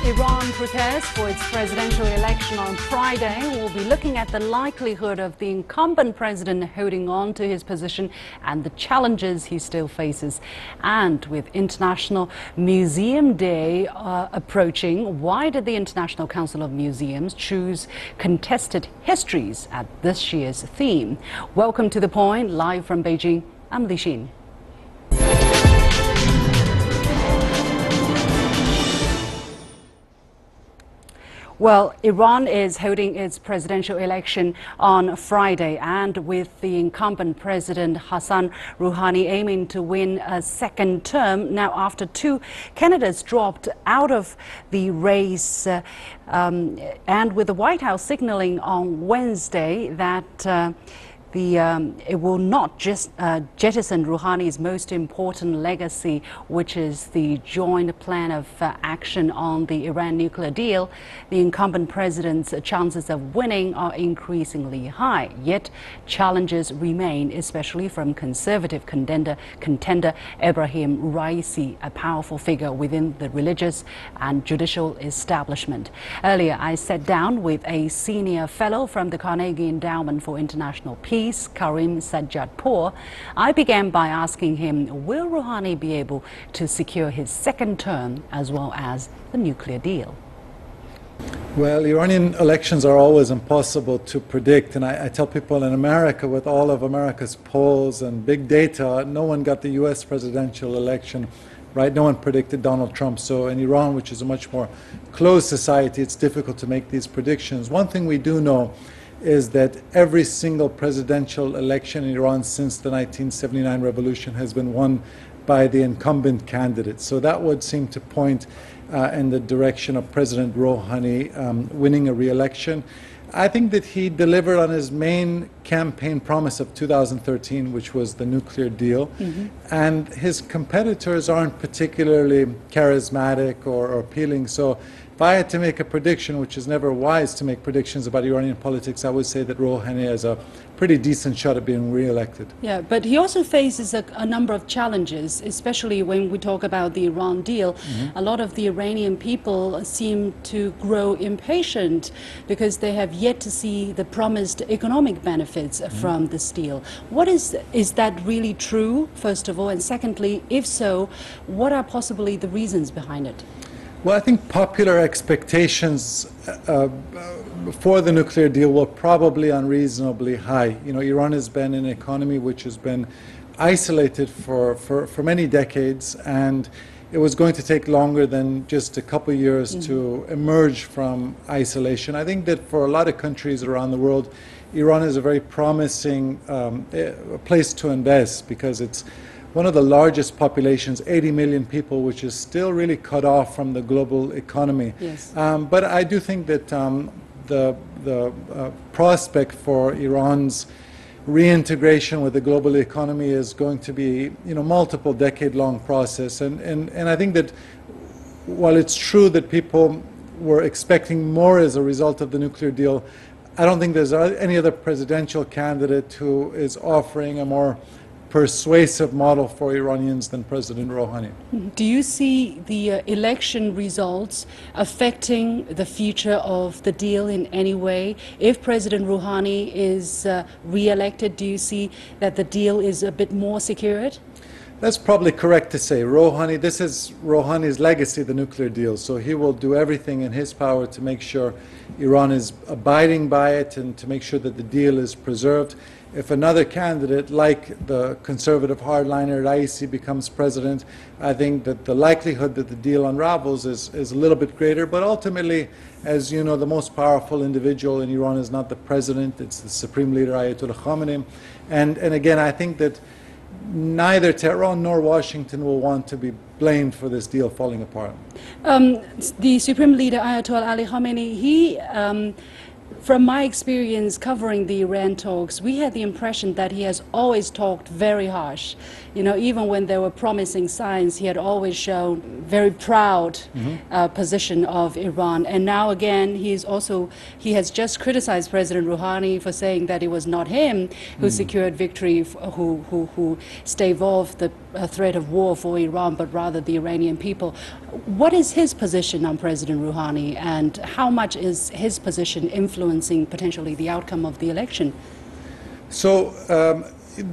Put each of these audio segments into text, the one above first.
Iran prepares for its presidential election on Friday. We'll be looking at the likelihood of the incumbent president holding on to his position and the challenges he still faces. And with International Museum Day approaching, why did the International Council of Museums choose contested histories at this year's theme? Welcome to The Point, live from Beijing. I'm Li Xin. Well, Iran is holding its presidential election on Friday, and with the incumbent President Hassan Rouhani aiming to win a second term now after two candidates dropped out of the race, and with the White House signaling on Wednesday that it will not just jettison Rouhani's most important legacy, which is the joint plan of action on the Iran nuclear deal. The incumbent president's chances of winning are increasingly high. Yet challenges remain, especially from conservative contender Ebrahim Raisi, a powerful figure within the religious and judicial establishment. Earlier, I sat down with a senior fellow from the Carnegie Endowment for International Peace, Karim Sajjadpour. I began by asking him, will Rouhani be able to secure his second term as well as the nuclear deal? Well, Iranian elections are always impossible to predict, and I tell people in America, with all of America's polls and big data, no one got the US presidential election right. No one predicted Donald Trump. So in Iran, which is a much more closed society, it's difficult to make these predictions. One thing we do know is that every single presidential election in Iran since the 1979 revolution has been won by the incumbent candidate. So that would seem to point in the direction of President Rouhani winning a re-election. I think that he delivered on his main campaign promise of 2013, which was the nuclear deal. And his competitors aren't particularly charismatic or appealing. So if I had to make a prediction, which is never wise to make predictions about Iranian politics, I would say that Rouhani has a pretty decent shot at being re-elected. Yeah, but he also faces a number of challenges, especially when we talk about the Iran deal. A lot of the Iranian people seem to grow impatient because they have yet to see the promised economic benefits from this deal. Is that really true, first of all? And secondly, if so, what are possibly the reasons behind it? Well, I think popular expectations for the nuclear deal were probably unreasonably high. You know, Iran has been an economy which has been isolated for many decades, and it was going to take longer than just a couple of years to emerge from isolation. I think that for a lot of countries around the world, Iran is a very promising place to invest because it's one of the largest populations, 80 million people, which is still really cut off from the global economy. Yes. But I do think that the prospect for Iran's reintegration with the global economy is going to be, multiple decade-long process. And I think that while it's true that people were expecting more as a result of the nuclear deal, I don't think there's any other presidential candidate who is offering a more persuasive model for Iranians than President Rouhani. Do you see the election results affecting the future of the deal in any way? If President Rouhani is re-elected, do you see that the deal is a bit more secured? That's probably correct to say. This is Rouhani's legacy, the nuclear deal, so he will do everything in his power to make sure Iran is abiding by it and to make sure that the deal is preserved. If another candidate, like the conservative hardliner Raisi, becomes president, I think that the likelihood that the deal unravels is a little bit greater. But ultimately, as you know, the most powerful individual in Iran is not the president, it's the supreme leader, Ayatollah Khamenei. And again, I think that neither Tehran nor Washington will want to be blamed for this deal falling apart. The supreme leader, Ayatollah Ali Khamenei, he from my experience covering the Iran talks, we had the impression that he has always talked very harsh. Even when there were promising signs, he had always shown very proud position of Iran. And now again, he has just criticized President Rouhani for saying that it was not him who secured victory, who staved off the a threat of war for Iran, but rather the Iranian people. What is his position on President Rouhani, and how much is his position influencing potentially the outcome of the election? So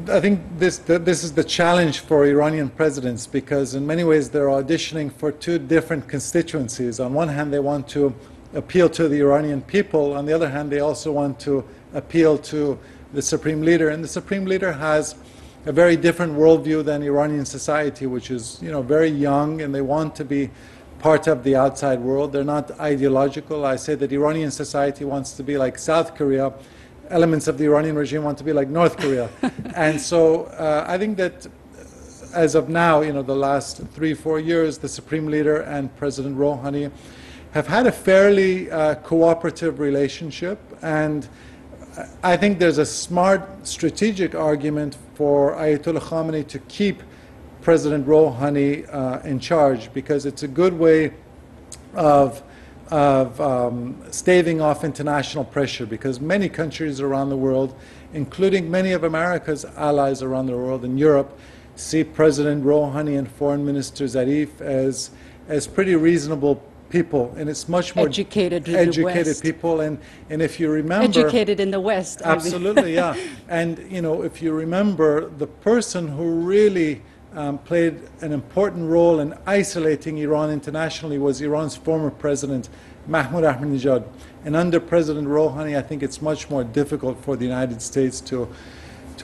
I think this is the challenge for Iranian presidents, because in many ways they're auditioning for two different constituencies. On one hand, they want to appeal to the Iranian people. On the other hand, they also want to appeal to the Supreme Leader. And the Supreme Leader has a very different worldview than Iranian society, which is, very young, and they want to be part of the outside world. They're not ideological. I say that Iranian society wants to be like South Korea. Elements of the Iranian regime want to be like North Korea. And so I think that as of now, the last 3-4 years, the Supreme Leader and President Rouhani have had a fairly cooperative relationship. And I think there's a smart strategic argument for Ayatollah Khamenei to keep President Rouhani in charge, because it's a good way of staving off international pressure, because many countries around the world, including many of America's allies around the world in Europe, see President Rouhani and Foreign Minister Zarif as pretty reasonable people, and it's much more educated people. And if you remember, educated in the West, absolutely, yeah. And if you remember, the person who really played an important role in isolating Iran internationally was Iran's former president, Mahmoud Ahmadinejad. And under President Rouhani, I think it's much more difficult for the United States to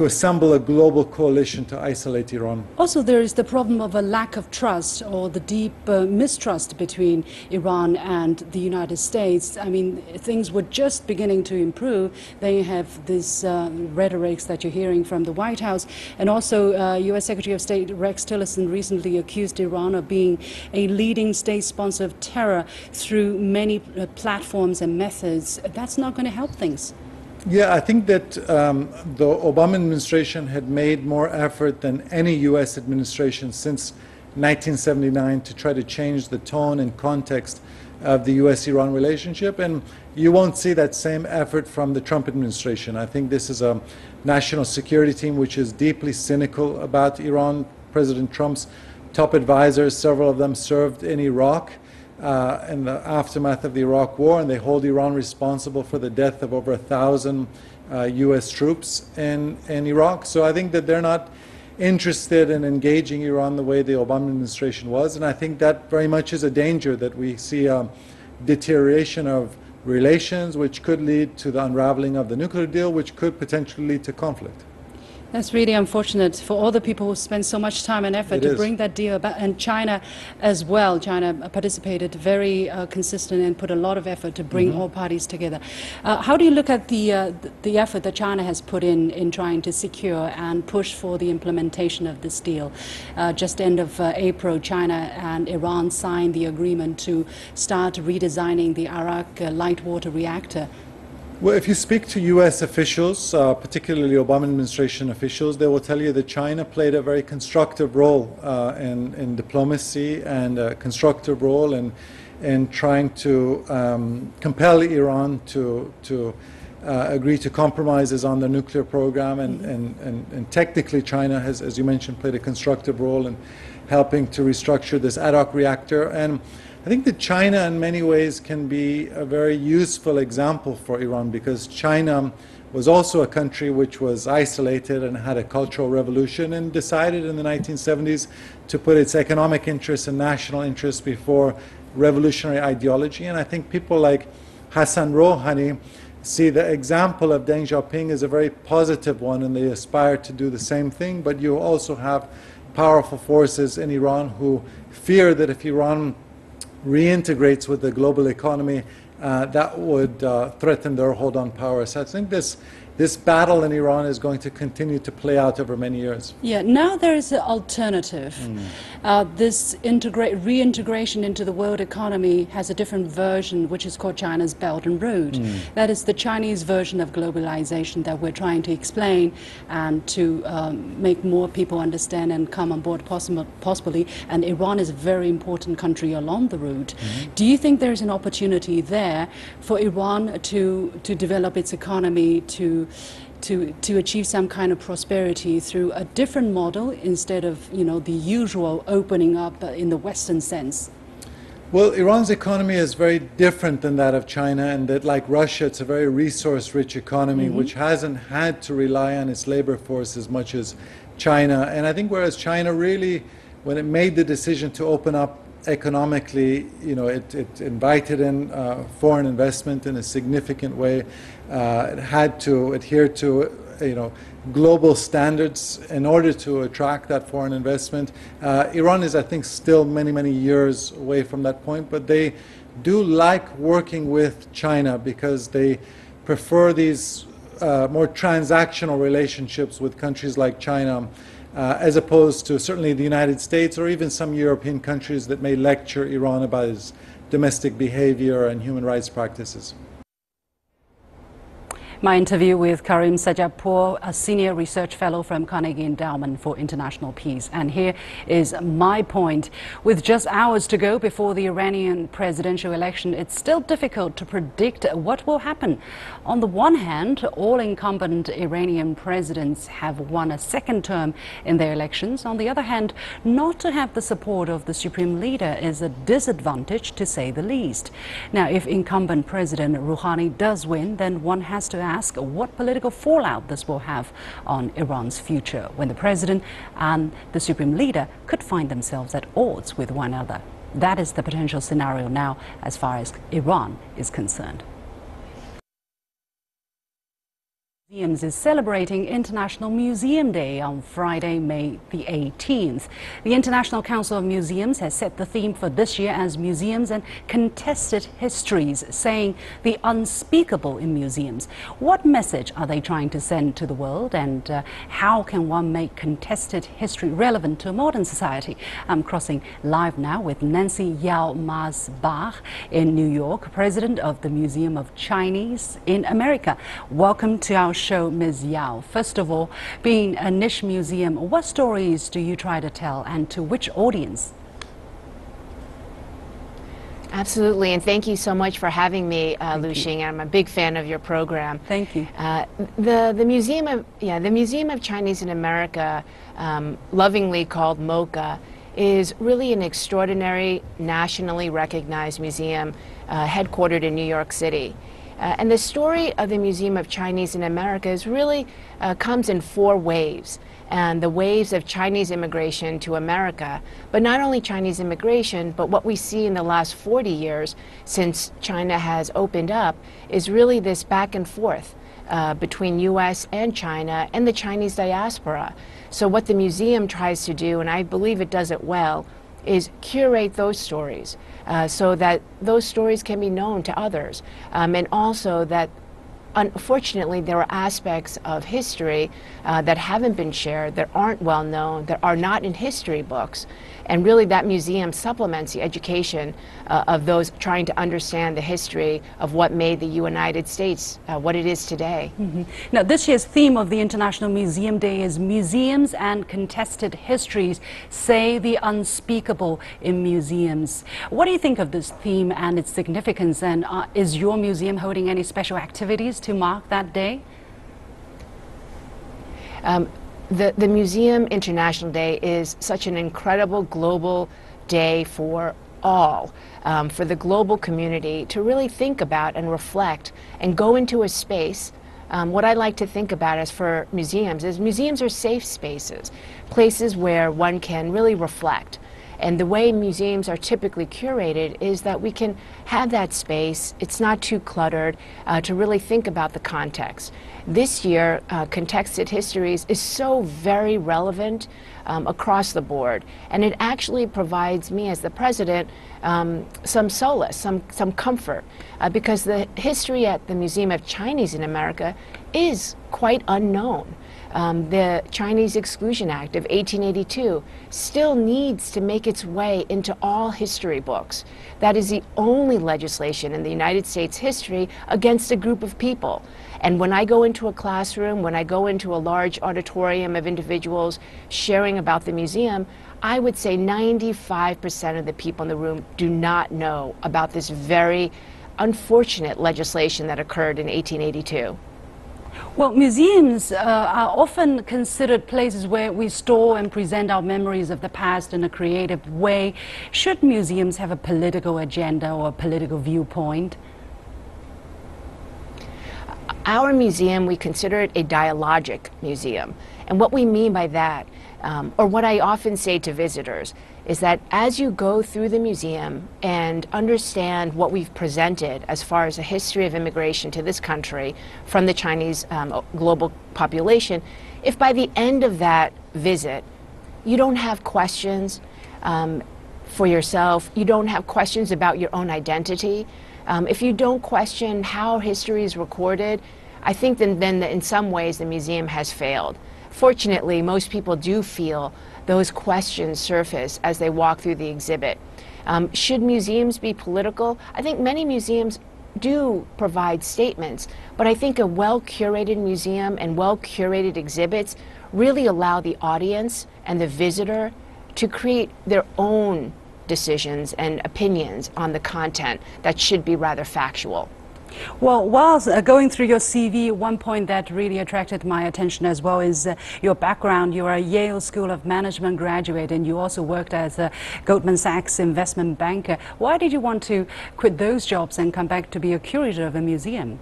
assemble a global coalition to isolate Iran. Also, there is the problem of a lack of trust, or the deep mistrust between Iran and the United States. I mean, things were just beginning to improve. They have this rhetorics that you're hearing from the White House. And also, U.S. Secretary of State Rex Tillerson recently accused Iran of being a leading state sponsor of terror through many platforms and methods. That's not going to help things. Yeah, I think that the Obama administration had made more effort than any U.S. administration since 1979 to try to change the tone and context of the U.S.-Iran relationship, and you won't see that same effort from the Trump administration. I think this is a national security team which is deeply cynical about Iran. President Trump's top advisors, several of them served in Iraq in the aftermath of the Iraq War, and they hold Iran responsible for the death of over 1,000 U.S. troops in Iraq. So I think that they're not interested in engaging Iran the way the Obama administration was, and I think that very much is a danger, that we see a deterioration of relations which could lead to the unraveling of the nuclear deal, which could potentially lead to conflict. That's really unfortunate for all the people who spend so much time and effort to bring that deal about, and China as well. China participated very consistent and put a lot of effort to bring all parties together. How do you look at the effort that China has put in trying to secure and push for the implementation of this deal? Just end of April, China and Iran signed the agreement to start redesigning the Arak light water reactor. Well, if you speak to U.S. officials, particularly Obama administration officials, they will tell you that China played a very constructive role in diplomacy, and a constructive role in trying to compel Iran to agree to compromises on the nuclear program. And technically, China has, as you mentioned, played a constructive role in helping to restructure this Arak reactor. And I think that China in many ways can be a very useful example for Iran, because China was also a country which was isolated and had a cultural revolution, and decided in the 1970s to put its economic interests and national interests before revolutionary ideology. And I think people like Hassan Rouhani see the example of Deng Xiaoping as a very positive one, and they aspire to do the same thing. But you also have powerful forces in Iran who fear that if Iran reintegrates with the global economy, that would threaten their hold on power. So I think this battle in Iran is going to continue to play out over many years. Yeah, now there is an alternative. This reintegration into the world economy has a different version, which is called China's Belt and Road. That is the Chinese version of globalization that we're trying to explain and to make more people understand and come on board possibly. And Iran is a very important country along the route. Do you think there's an opportunity there for Iran to develop its economy, to to achieve some kind of prosperity through a different model instead of, you know, the usual opening up in the Western sense? Well, Iran's economy is very different than that of China, and that, like Russia, it's a very resource-rich economy which hasn't had to rely on its labor force as much as China. And I think whereas China really, when it made the decision to open up economically, you know, it invited in foreign investment in a significant way. It had to adhere to, you know, global standards in order to attract that foreign investment. Iran is, I think, still many, many years away from that point, but they do like working with China because they prefer these more transactional relationships with countries like China, as opposed to certainly the United States or even some European countries that may lecture Iran about its domestic behavior and human rights practices. My interview with Karim Sajadpour, a senior research fellow from Carnegie Endowment for International Peace. And here is my point. With just hours to go before the Iranian presidential election, it's still difficult to predict what will happen. On the one hand, all incumbent Iranian presidents have won a second term in their elections. On the other hand, not to have the support of the supreme leader is a disadvantage, to say the least. Now, if incumbent President Rouhani does win, then one has to ask what political fallout this will have on Iran's future when the president and the supreme leader could find themselves at odds with one another. That is the potential scenario now as far as Iran is concerned. Museums is celebrating International Museum Day on Friday, May the 18th. The International Council of Museums has set the theme for this year as Museums and Contested Histories, saying the unspeakable in museums. What message are they trying to send to the world, and how can one make contested history relevant to a modern society? I'm crossing live now with Nancy Yao Masbach in New York, president of the Museum of Chinese in America. Welcome to our show, Ms. Yao. First of all, being a niche museum, what stories do you try to tell, and to which audience? Absolutely, and thank you so much for having me, Lu Xing. I'm a big fan of your program. Thank you. The Museum of Chinese in America, lovingly called MoCA, is really an extraordinary, nationally recognized museum headquartered in New York City. And the story of the Museum of Chinese in America is really comes in four waves. And the waves of Chinese immigration to America, but not only Chinese immigration, but what we see in the last 40 years since China has opened up is really this back and forth between U.S. and China and the Chinese diaspora. So what the museum tries to do, and I believe it does it well, is curate those stories so that those stories can be known to others, and also that unfortunately there are aspects of history that haven't been shared, that aren't well known, that are not in history books, and really that museum supplements the education of those trying to understand the history of what made the United States what it is today. Now, this year's theme of the International Museum Day is Museums and Contested Histories, say the unspeakable in museums. What do you think of this theme and its significance, and is your museum holding any special activities to mark that day? The Museum International Day is such an incredible global day for all, for the global community to really think about and reflect and go into a space. What I like to think about as for museums is museums are safe spaces, places where one can really reflect. And the way museums are typically curated is that we can have that space, it's not too cluttered, to really think about the context. This year, Contested Histories is so very relevant across the board, and it actually provides me as the president some solace, some comfort, because the history at the Museum of Chinese in America is quite unknown. The Chinese Exclusion Act of 1882 still needs to make its way into all history books. That is the only legislation in the United States history against a group of people. And when I go into a classroom, when I go into a large auditorium of individuals sharing about the museum, I would say 95% of the people in the room do not know about this very unfortunate legislation that occurred in 1882. Well, museums are often considered places where we store and present our memories of the past in a creative way. Should museums have a political agenda or a political viewpoint? Our museum, we consider it a dialogic museum. And what we mean by that, or what I often say to visitors, is that as you go through the museum and understand what we've presented as far as a history of immigration to this country from the Chinese global population, if by the end of that visit you don't have questions for yourself, you don't have questions about your own identity, if you don't question how history is recorded, I think then in some ways the museum has failed. Fortunately, most people do feel those questions surface as they walk through the exhibit. Should museums be political? I think many museums do provide statements, but I think a well-curated museum and well-curated exhibits really allow the audience and the visitor to create their own decisions and opinions on the content that should be rather factual. Well, whilst going through your CV, one point that really attracted my attention as well is your background. You are a Yale School of Management graduate and you also worked as a Goldman Sachs investment banker. Why did you want to quit those jobs and come back to be a curator of a museum?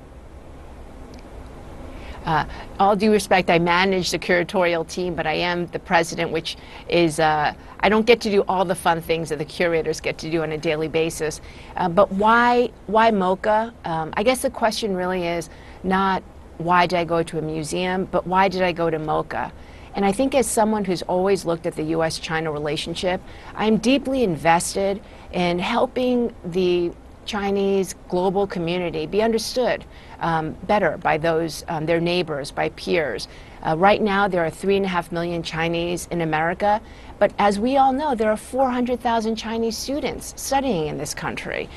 All due respect, I manage the curatorial team, but I am the president, which is, I don't get to do all the fun things that the curators get to do on a daily basis. But why MoCA? I guess the question really is not why did I go to a museum, but why did I go to MoCA? And I think as someone who's always looked at the U.S.-China relationship, I'm deeply invested in helping the Chinese global community be understood better by those, their neighbors, by peers. Right now there are 3.5 million Chinese in America, but as we all know, there are 400,000 Chinese students studying in this country.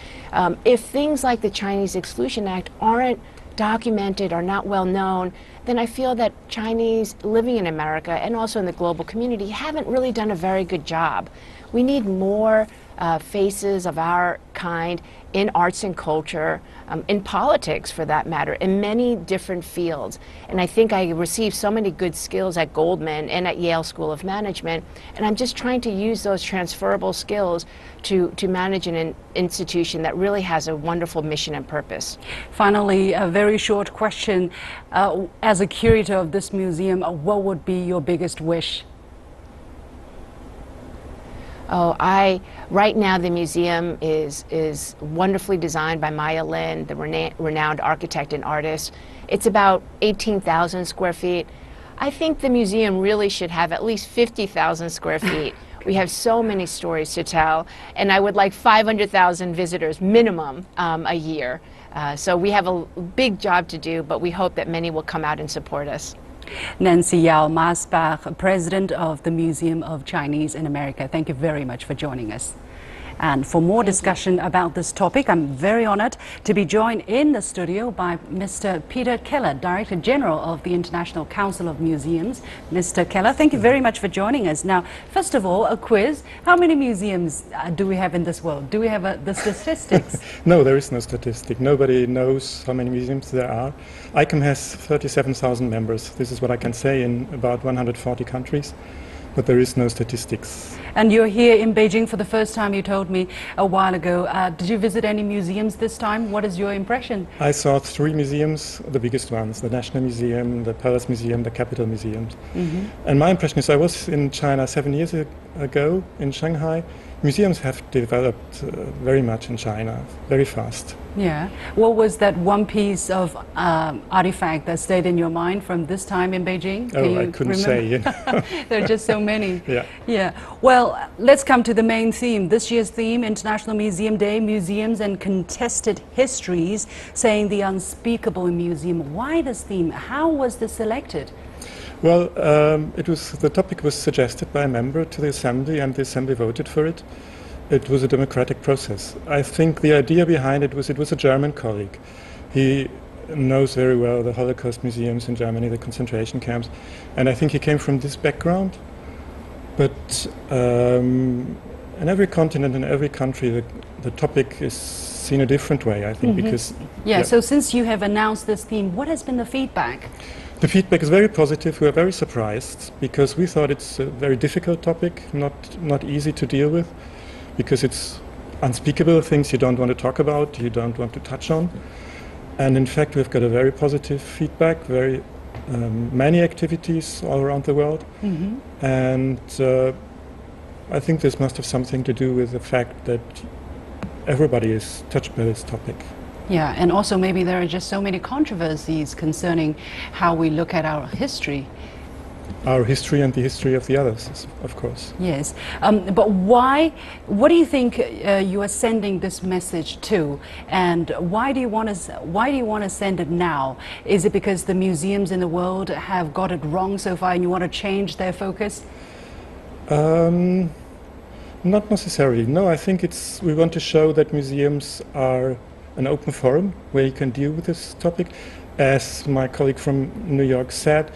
If things like the Chinese Exclusion Act aren't documented or not well known, then I feel that Chinese living in America and also in the global community haven't really done a very good job. We need more faces of our kind in arts and culture, in politics for that matter, in many different fields. And I think I received so many good skills at Goldman and at Yale School of Management, and I'm just trying to use those transferable skills to manage an institution that really has a wonderful mission and purpose. Finally, a very short question. As a curator of this museum, what would be your biggest wish? Oh, right now the museum is wonderfully designed by Maya Lin, the renowned architect and artist. It's about 18,000 square feet. I think the museum really should have at least 50,000 square feet. We have so many stories to tell, and I would like 500,000 visitors minimum a year. So we have a big job to do, but we hope that many will come out and support us. Nancy Yao Masbach, President of the Museum of Chinese in America. Thank you very much for joining us. And for more discussion about this topic, I'm very honored to be joined in the studio by Mr. Peter Keller, Director General of the International Council of Museums. Mr. Keller, thank you very much for joining us. Now, first of all, a quiz. How many museums do we have in this world? Do we have the statistics? No, there is no statistic. Nobody knows how many museums there are. ICOM has 37,000 members. This is what I can say in about 140 countries. But there is no statistics. And you're here in Beijing for the first time, you told me a while ago. Did you visit any museums this time? What is your impression? I saw 3 museums, the biggest ones, the National Museum, the Palace Museum, the Capitol Museum. And my impression is I was in China 7 years ago in Shanghai. Museums have developed very much in China, very fast. Yeah. What was that one piece of artifact that stayed in your mind from this time in Beijing? Oh, I couldn't say. You know. There are just so many. Yeah. Yeah. Well, let's come to the main theme. This year's theme, International Museum Day, Museums and Contested Histories, saying the unspeakable in museum. Why this theme? How was this selected? Well, the topic was suggested by a member to the Assembly, and the Assembly voted for it. It was a democratic process. I think the idea behind it was a German colleague. He knows very well the Holocaust museums in Germany, the concentration camps, and I think he came from this background. But in every continent and every country, the topic is seen a different way, I think, because... Yeah, so since you have announced this theme, what has been the feedback? The feedback is very positive. We are very surprised because we thought it's a very difficult topic, not easy to deal with, because it's unspeakable things you don't want to talk about, you don't want to touch on. And in fact, we've got a very positive feedback, very many activities all around the world. And I think this must have something to do with the fact that everybody is touched by this topic. Yeah, and also maybe there are just so many controversies concerning how we look at our history. Our history and the history of the others, of course. Yes, but why? What do you think you are sending this message to, and why do you want to send it now? Is it because the museums in the world have got it wrong so far, and you want to change their focus? Not necessarily. No, I think we want to show that museums are an open forum where you can deal with this topic. As my colleague from New York said,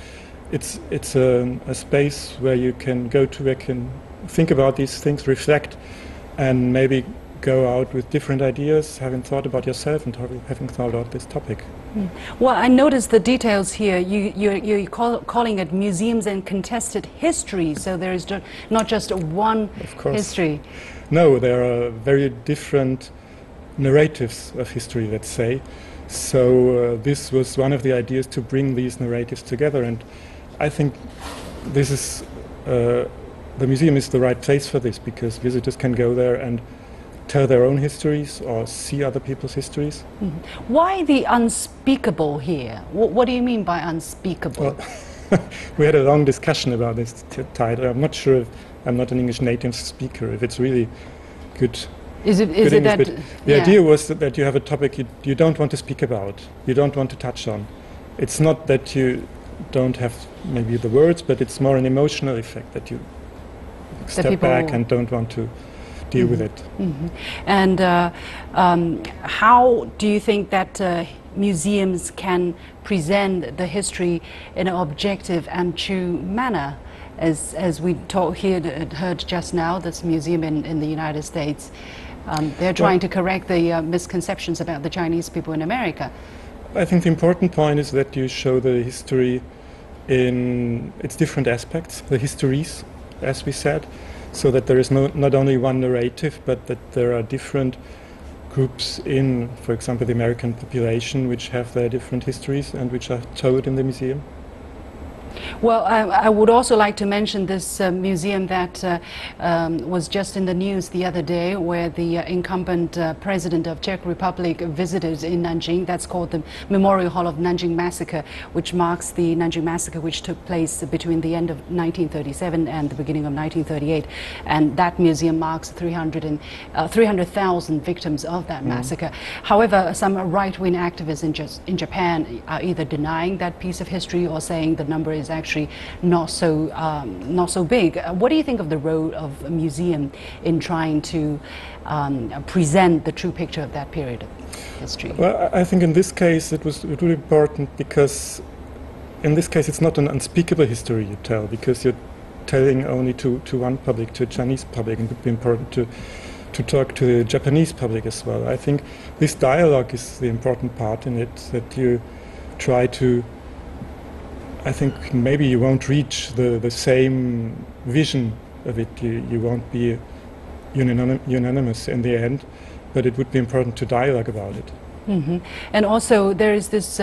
it's a space where you can go to, where you can think about these things, reflect, and maybe go out with different ideas, having thought about yourself and having thought about this topic. Well, I noticed the details here. You're calling it museums and contested history, so there is not just one history. No, there are very different narratives of history, let's say. So this was one of the ideas, to bring these narratives together, and I think this is the museum is the right place for this, because visitors can go there and tell their own histories or see other people's histories. Why the unspeakable here? What do you mean by unspeakable? Well, we had a long discussion about this title. I'm not sure if I'm not an English native speaker, if it's really good. Is it that the idea was that you have a topic you don't want to speak about, you don't want to touch on. It's not that you don't have maybe the words, but it's more an emotional effect, that you step back and don't want to deal with it. And how do you think that museums can present the history in an objective and true manner? As we heard just now, this museum in the United States, they're trying to correct the misconceptions about the Chinese people in America. I think the important point is that you show the history in its different aspects, the histories, as we said, so that there is not only one narrative, but that there are different groups in, for example, the American population, which have their different histories and which are told in the museum. Well, I would also like to mention this museum that was just in the news the other day, where the incumbent president of Czech Republic visited in Nanjing. That's called the Memorial Hall of Nanjing Massacre, which marks the Nanjing Massacre, which took place between the end of 1937 and the beginning of 1938. And that museum marks 300,000 victims of that massacre. However, some right-wing activists in Japan are either denying that piece of history or saying the number is actually not so big. What do you think of the role of a museum in trying to present the true picture of that period of history? Well, I think in this case it was really important, because in this case it's not an unspeakable history you tell, because you're telling only to one public, to a Chinese public, and it would be important to talk to the Japanese public as well. I think this dialogue is the important part in it, that you try to, I think maybe you won't reach the same vision of it, you won't be unanimous in the end, but it would be important to dialogue about it. And also there is this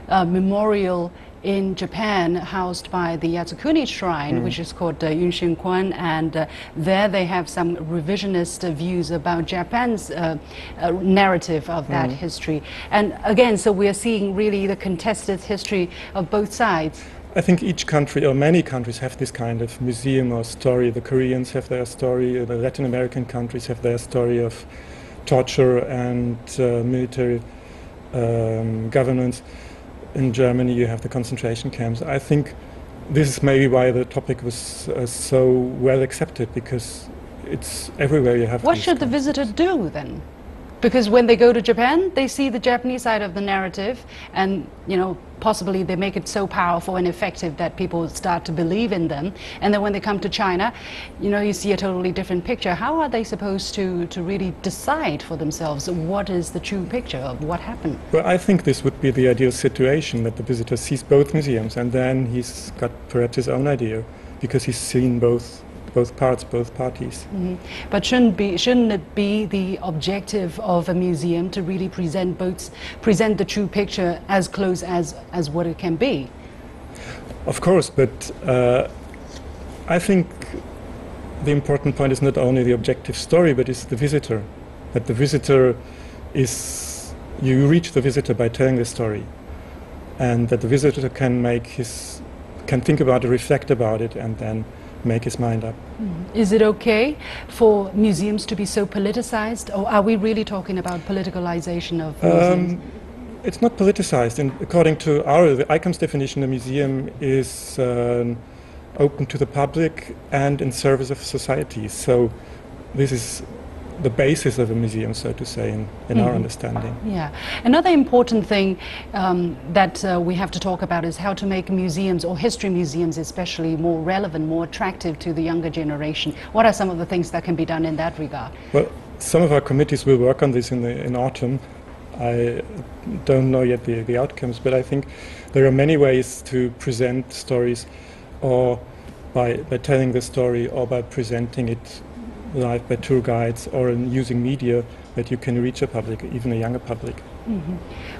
memorial in Japan housed by the Yasukuni Shrine, which is called Yunshinkwan, and there they have some revisionist views about Japan's narrative of that history. And again, so we are seeing really the contested history of both sides. I think each country, or many countries, have this kind of museum or story. The Koreans have their story, the Latin American countries have their story of torture and military governance. In Germany you have the concentration camps. I think this is maybe why the topic was so well accepted, because it's everywhere you have. What should the visitor do then? Because when they go to Japan, they see the Japanese side of the narrative, and possibly they make it so powerful and effective that people start to believe in them. And then when they come to China, you see a totally different picture. How are they supposed to really decide for themselves what is the true picture of what happened? Well, I think this would be the ideal situation, that the visitor sees both museums, and then he's got perhaps his own idea, because he's seen both parts, both parties. Mm-hmm. But shouldn't it be the objective of a museum to really present the true picture as close as what it can be? Of course, but I think the important point is not only the objective story, but it's the visitor. That the visitor is, you reach the visitor by telling the story, and that the visitor can think about it, reflect about it, and then make his mind up. Is it okay for museums to be so politicized, or are we really talking about politicalization of museums? It's not politicized. And according to the ICOM's definition, a museum is open to the public and in service of society. So this is the basis of a museum, so to say, in our understanding. Yeah. Another important thing that we have to talk about is how to make museums, or history museums especially, more relevant, more attractive to the younger generation. What are some of the things that can be done in that regard? Well, some of our committees will work on this in autumn. I don't know yet the outcomes, but I think there are many ways to present stories, or by telling the story, or by presenting it live by tour guides, or in using media, that you can reach a public, even a younger public. Mm-hmm.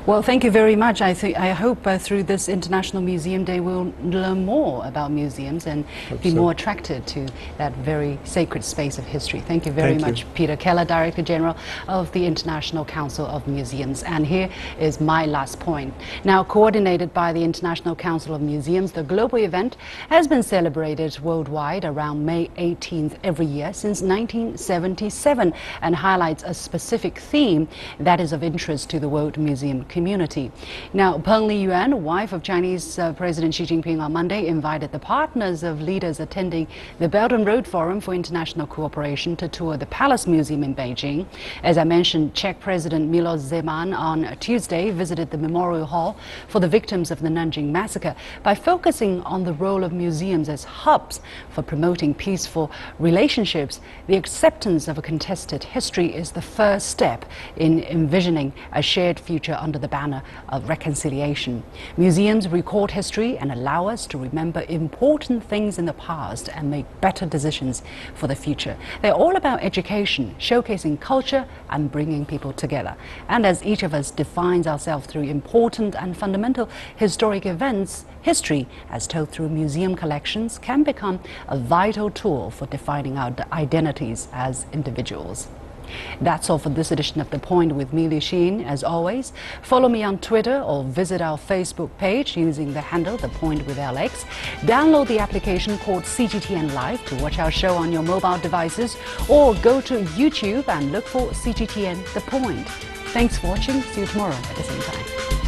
Well, thank you very much. I hope through this International Museum Day we'll learn more about museums and be more attracted to that very sacred space of history. Thank you very much, Peter Keller, Director General of the International Council of Museums. And here is my last point. Now, coordinated by the International Council of Museums, the global event has been celebrated worldwide around May 18th every year since 1977, and highlights a specific theme that is of interest to the world museum community. Now, Peng Liyuan, wife of Chinese President Xi Jinping, on Monday invited the partners of leaders attending the Belt and Road Forum for International Cooperation to tour the Palace Museum in Beijing. As I mentioned, Czech President Miloš Zeman on Tuesday visited the Memorial Hall for the victims of the Nanjing massacre. By focusing on the role of museums as hubs for promoting peaceful relationships, the acceptance of a contested history is the first step in envisioning a shared future under the banner of reconciliation. Museums record history and allow us to remember important things in the past and make better decisions for the future. They're all about education, showcasing culture and bringing people together. And as each of us defines ourselves through important and fundamental historic events, history, as told through museum collections, can become a vital tool for defining our identities as individuals. That's all for this edition of The Point with me, Li Xin. As always, follow me on Twitter or visit our Facebook page using the handle The Point with LX. Download the application called CGTN Live to watch our show on your mobile devices, or go to YouTube and look for CGTN The Point. Thanks for watching. See you tomorrow at the same time.